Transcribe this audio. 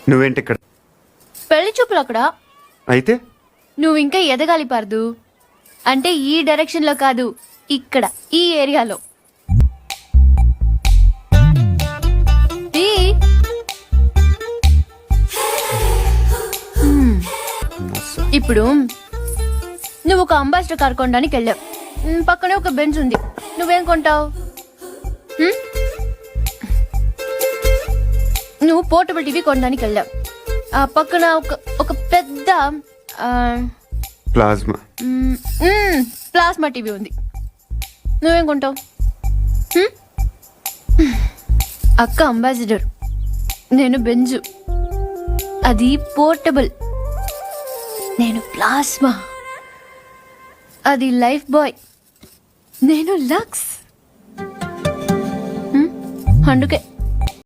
నువ్వేంటి ఇక్కడ? పెళ్లి చూపులు అక్కడ. అయితే నువ్వు ఇంకా ఎదగాలి పార్దు. అంటే ఈ డైరెక్షన్ లో కాదు, ఇక్కడ ఈ ఏరియాలో. ఈ ఇప్పుడు నువ్వు ఒక అంబాసిడర్ కార్ కొనడానికి వెళ్ళావు. పక్కనే ఒక బెంచ్ ఉంది. నువ్వేం కొంటావు? నువ్వు పోర్టబుల్ టీవీ కొనడానికి వెళ్ళావు. ఆ పక్కన ఒక పెద్ద ప్లాస్మా ప్లాస్మా టీవీ ఉంది. నువ్వేం కొంటావు? అక్క అంబాసిడర్, నేను బెంజు. అది పోర్టబుల్. నేను ప్లాస్మా. అది లైఫ్ బాయ్. నేను లక్స్. అందుకే